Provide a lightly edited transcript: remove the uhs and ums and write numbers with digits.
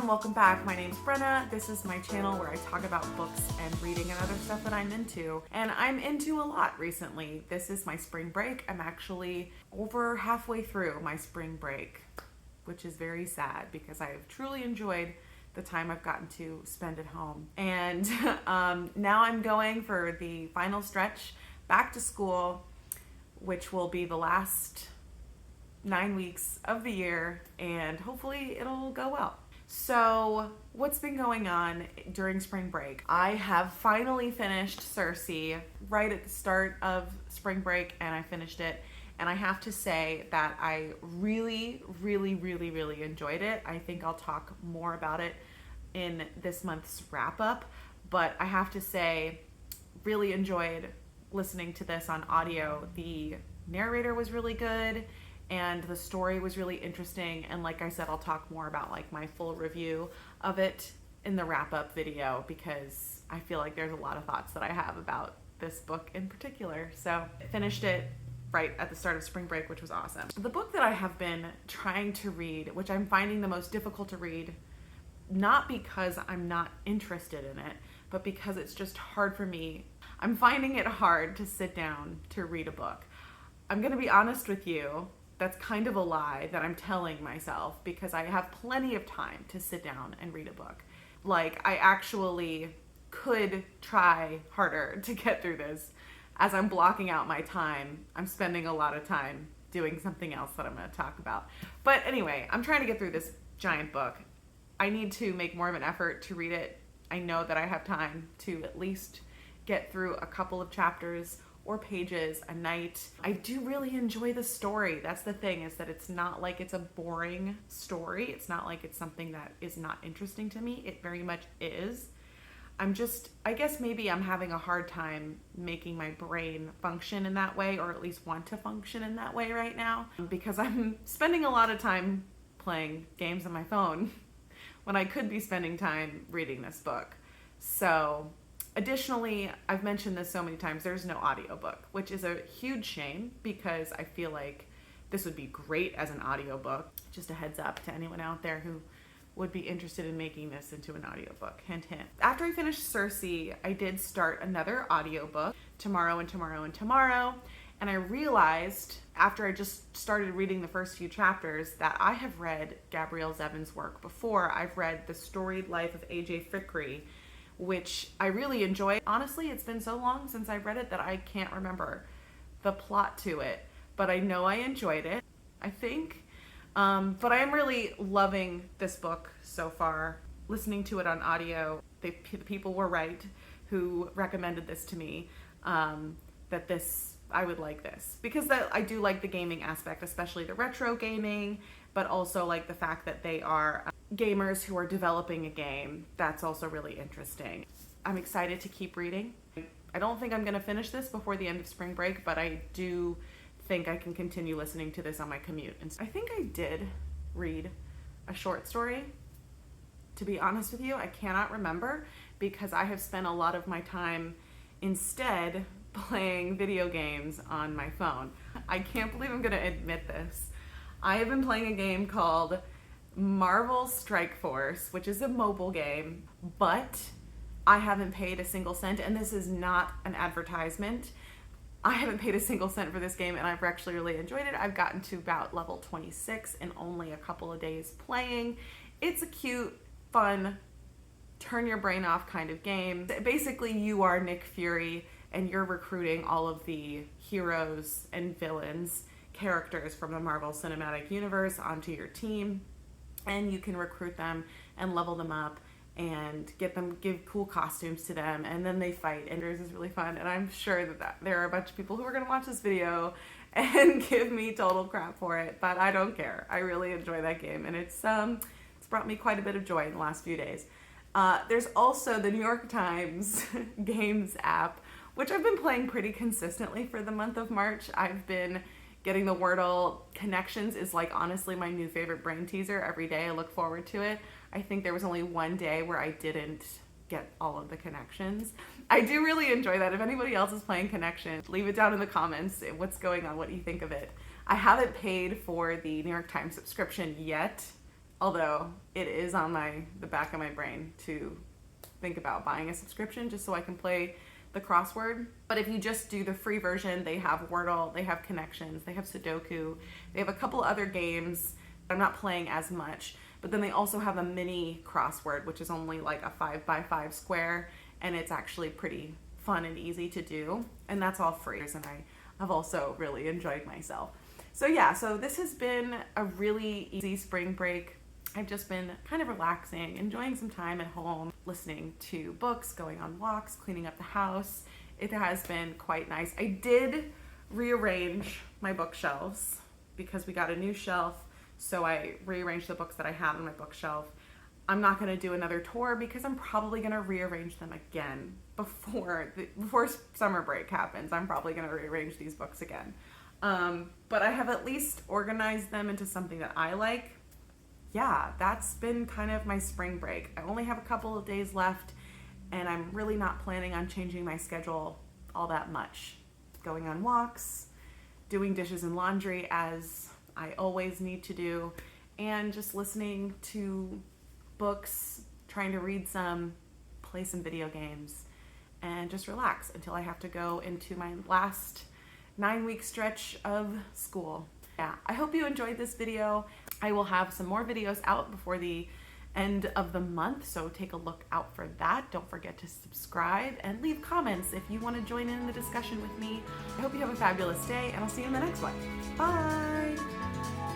welcome back. My name's Brenna. This is my channel where I talk about books and reading and other stuff that I'm into. And I'm into a lot recently. This is my spring break. I'm actually over halfway through my spring break, which is very sad because I've truly enjoyed the time I've gotten to spend at home. And now I'm going for the final stretch back to school, which will be the last 9 weeks of the year, and hopefully it'll go well. So what's been going on during spring break? I have finally finished Circe right at the start of spring break, and I finished it. And I have to say that I really enjoyed it. I think I'll talk more about it in this month's wrap up, but I have to say, really enjoyed listening to this on audio. The narrator was really good, and the story was really interesting. And like I said, I'll talk more about like my full review of it in the wrap up video, because I feel like there's a lot of thoughts that I have about this book in particular. So I finished it right at the start of spring break, which was awesome. The book that I have been trying to read, which I'm finding the most difficult to read, not because I'm not interested in it, but because it's just hard for me. I'm finding it hard to sit down to read a book. I'm gonna be honest with you, that's kind of a lie that I'm telling myself, because I have plenty of time to sit down and read a book. Like, I actually could try harder to get through this. As I'm blocking out my time, I'm spending a lot of time doing something else that I'm going to talk about. But anyway, I'm trying to get through this giant book. I need to make more of an effort to read it. I know that I have time to at least get through a couple of chapters or pages a night. I do really enjoy the story. That's the thing, is that it's not like it's a boring story. It's not like it's something that is not interesting to me. It very much is. I guess maybe I'm having a hard time making my brain function in that way, or at least want to function in that way right now, because I'm spending a lot of time playing games on my phone when I could be spending time reading this book. So additionally, I've mentioned this so many times, there's no audiobook, which is a huge shame, because I feel like this would be great as an audiobook. Just a heads up to anyone out there who would be interested in making this into an audiobook. Hint, hint. After I finished Circe, I did start another audiobook, Tomorrow and Tomorrow and Tomorrow. And I realized after I just started reading the first few chapters that I have read Gabrielle Zevin's work before. I've read The Storied Life of A.J. Fikry, which I really enjoy. Honestly, it's been so long since I've read it that I can't remember the plot to it, but I know I enjoyed it, I think. But I am really loving this book so far. Listening to it on audio, the people were right who recommended this to me, that I would like this. Because I do like the gaming aspect, especially the retro gaming, but also like the fact that they are gamers who are developing a game. That's also really interesting. I'm excited to keep reading. I don't think I'm going to finish this before the end of spring break, but I do think I can continue listening to this on my commute. And I think I did read a short story. To be honest with you, I cannot remember, because I have spent a lot of my time instead playing video games on my phone. I can't believe I'm going to admit this. I have been playing a game called Marvel Strike Force, which is a mobile game, but I haven't paid a single cent, and this is not an advertisement. I haven't paid a single cent for this game, and I've actually really enjoyed it. I've gotten to about level 26 in only a couple of days playing. It's a cute, fun, turn your brain off kind of game. Basically, you are Nick Fury, and you're recruiting all of the heroes and villains, characters from the Marvel Cinematic Universe onto your team, and you can recruit them and level them up and give cool costumes to them, and then they fight, and this is really fun. And I'm sure that there are a bunch of people who are gonna watch this video and give me total crap for it, but I don't care. I really enjoy that game, and it's brought me quite a bit of joy in the last few days. There's also the New York Times Games app, which I've been playing pretty consistently for the month of March. I've been getting the Wordle connections is like honestly my new favorite brain teaser. Every day I look forward to it. I think there was only one day where I didn't get all of the connections. I do really enjoy that. If anybody else is playing Connection, leave it down in the comments. What's going on? What do you think of it? I haven't paid for the New York Times subscription yet, Although it is on the back of my brain to think about buying a subscription just so I can play the crossword. But if you just do the free version, they have Wordle, they have Connections, they have Sudoku, they have a couple other games I'm not playing as much. But then they also have a mini crossword, which is only like a 5x5 square, and it's actually pretty fun and easy to do. And that's all free, and I have also really enjoyed myself. So yeah, so this has been a really easy spring break. I've just been kind of relaxing, enjoying some time at home, listening to books, going on walks, cleaning up the house. It has been quite nice. I did rearrange my bookshelves because we got a new shelf, so I rearranged the books that I had on my bookshelf. I'm not going to do another tour because I'm probably going to rearrange them again before summer break happens. I'm probably going to rearrange these books again. But I have at least organized them into something that I like. Yeah, that's been kind of my spring break. I only have a couple of days left, and I'm really not planning on changing my schedule all that much. Going on walks, doing dishes and laundry as I always need to do, and just listening to books, trying to read some, play some video games, and just relax until I have to go into my last 9-week stretch of school. Yeah, I hope you enjoyed this video. I will have some more videos out before the end of the month, so take a look out for that. Don't forget to subscribe and leave comments if you want to join in the discussion with me. I hope you have a fabulous day, and I'll see you in the next one. Bye!